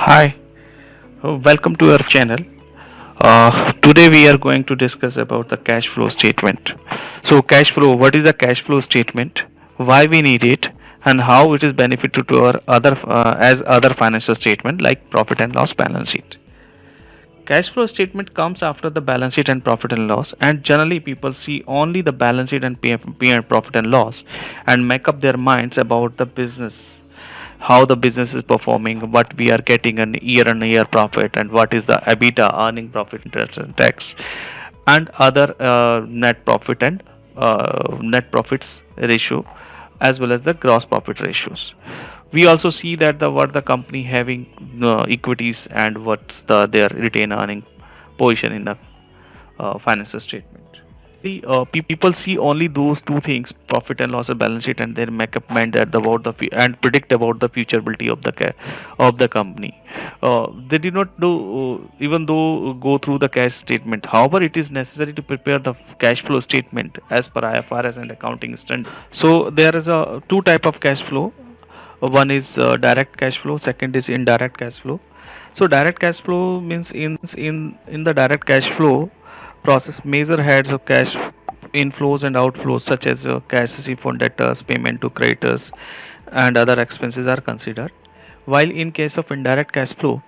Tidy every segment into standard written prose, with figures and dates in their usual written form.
Hi, welcome to our channel. Today we are going to discuss about the cash flow statement. So cash flow, what is the cash flow statement? Why we need it, and how it is beneficial to our other financial statement like profit and loss balance sheet. Cash flow statement comes after the balance sheet and profit and loss, and generally people see only the balance sheet and profit and loss, and make up their minds about the business, how the business is performing, what we are getting an year on year profit, and what is the EBITDA, earning profit, interest and tax, and other net profit and net profits ratio, as well as the gross profit ratios. We also see that the what the company having equities and what's their retained earning position in the financial statement. People see only those two things, profit and loss and balance sheet, and then make up mind that about and predict about the futurability of of the company. They did not do even though go through the cash statement. However, it is necessary to prepare the cash flow statement as per IFRS and accounting standard. So there is a two type of cash flow. One is direct cash flow, second is indirect cash flow. So direct cash flow means in the direct cash flow process, major heads of cash inflows and outflows such as cash received from debtors, payment to creditors, and other expenses are considered. While in case of indirect cash flow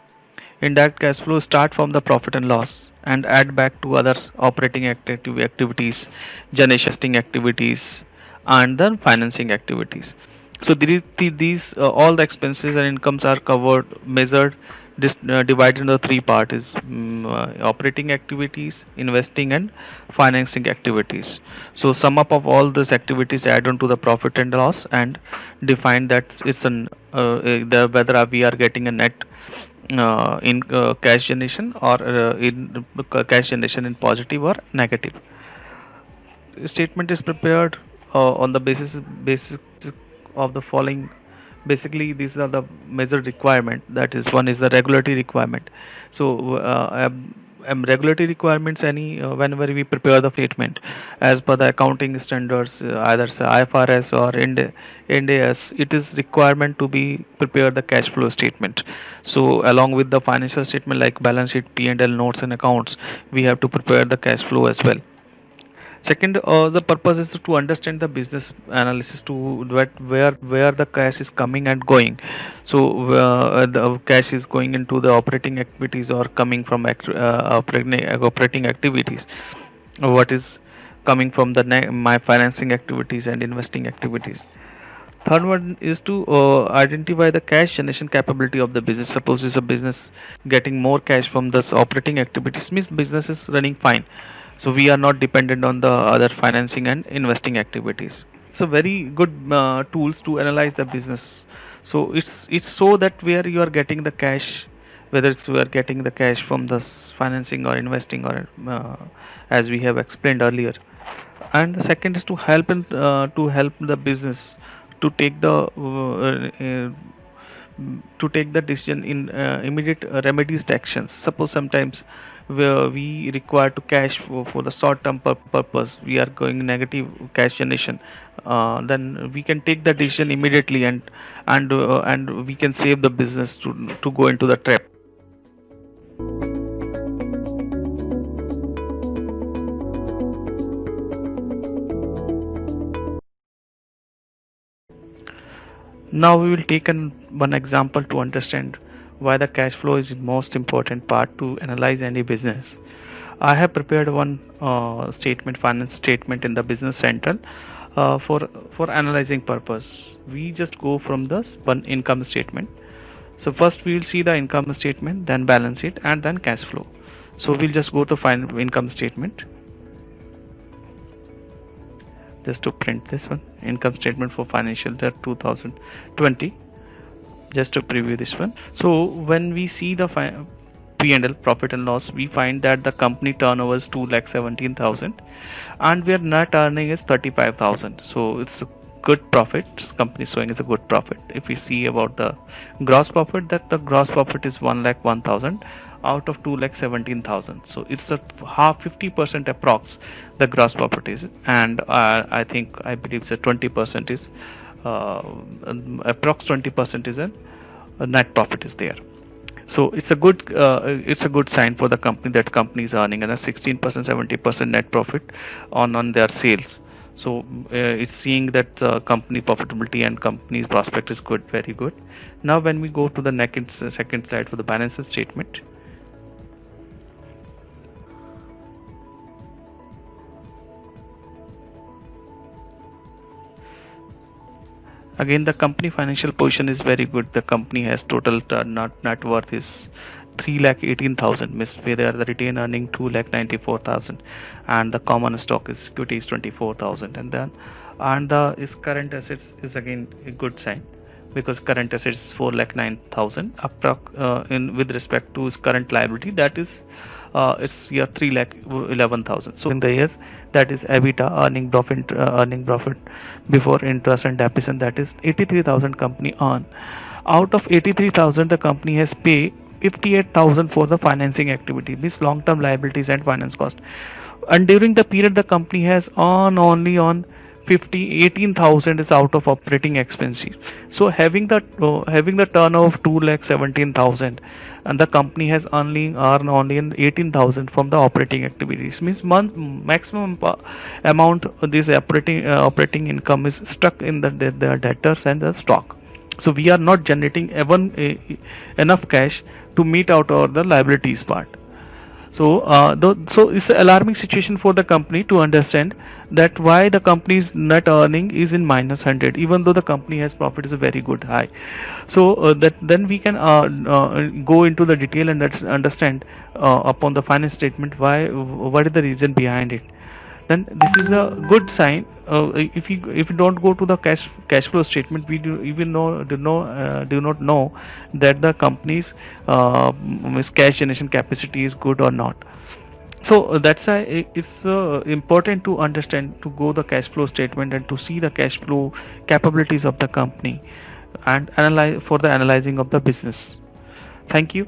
start from the profit and loss and add back to other operating activities, generation activities, and the financing activities. So these all the expenses and incomes are covered, measured, divided into three parts: is operating activities, investing, and financing activities. So sum up of all these activities add on to the profit and loss and define that it's whether we are getting a net in cash generation or in cash generation in positive or negative. Statement is prepared on the basis of the following. Basically these are the major requirement, that is one is the regulatory requirement. So regulatory requirements, any whenever we prepare the statement as per the accounting standards, either say IFRS or Ind AS, it is requirement to be prepare the cash flow statement. So along with the financial statement like balance sheet, P&L notes and accounts, we have to prepare the cash flow as well. Second, the purpose is to understand the business analysis to where the cash is coming and going. So the cash is going into the operating activities or coming from operating activities. What is coming from the my financing activities and investing activities. Third one is to identify the cash generation capability of the business. Suppose it's a business getting more cash from this operating activities, means business is running fine. So we are not dependent on the other financing and investing activities. It's a very good tools to analyze the business. So it's so that where you are getting the cash, whether it's we are getting the cash from this financing or investing or as we have explained earlier. And the second is to help the business to take the decision in immediate remedies to actions. Suppose sometimes where we require to cash for the short term purpose, we are going negative cash generation, then we can take the decision immediately and we can save the business to go into the trap. Now we will take one example to understand why the cash flow is the most important part to analyze any business. I have prepared one finance statement in the Business Central for analyzing purpose. We just go from this one income statement. So first we will see the income statement, then balance sheet, and then cash flow. So we'll just go to find income statement. Just to print this one, income statement for financial year 2020, just to preview this one. So when we see the P&L, profit and loss, we find that the company turnover is 2,17,000 and their net earning is 35,000. So it's a good profit. This company is showing is a good profit. If we see about the gross profit, that the gross profit is 1,01,000 out of 2,17,000. So it's a half 50% approx the gross profit is, and I believe the 20% is approx 20% is a net profit is there. So it's a good sign for the company that company is earning and a 16% 70% net profit on their sales. So it's seeing that company profitability and company's prospect is good, very good. Now when we go to the next second slide for the balance statement. Again, the company financial position is very good. The company has total net worth is 3,18,000. Miss where the retained earning 2,94,000, and the common stock is equity is 24,000. And the is current assets is again a good sign, because current assets 4,09,000. In with respect to his current liability, that is it's 3,11,000. So in the years, that is EBITDA, earning profit before interest and depreciation, that is 83,000 company earn. Out of 83,000, the company has paid 58,000 for the financing activity, means long term liabilities and finance cost. And during the period, the company has on only on 18,000 is out of operating expenses. So having the turnover of 2,17,000, and the company has only earned only 18,000 from the operating activities, means month maximum amount of this operating income is stuck in the debtors and the stock. So we are not generating even enough cash to meet out or the liabilities part. So, so it's an alarming situation for the company to understand that why the company's net earning is in minus 100, even though the company has profit is a very good high. So that then we can go into the detail and let's understand upon the finance statement what is the reason behind it. Then this is a good sign. If you don't go to the cash flow statement, we do even do not know that the company's cash generation capacity is good or not. So that's why it's important to understand, to go the cash flow statement and to see the cash flow capabilities of the company and analyze for the analyzing of the business. Thank you.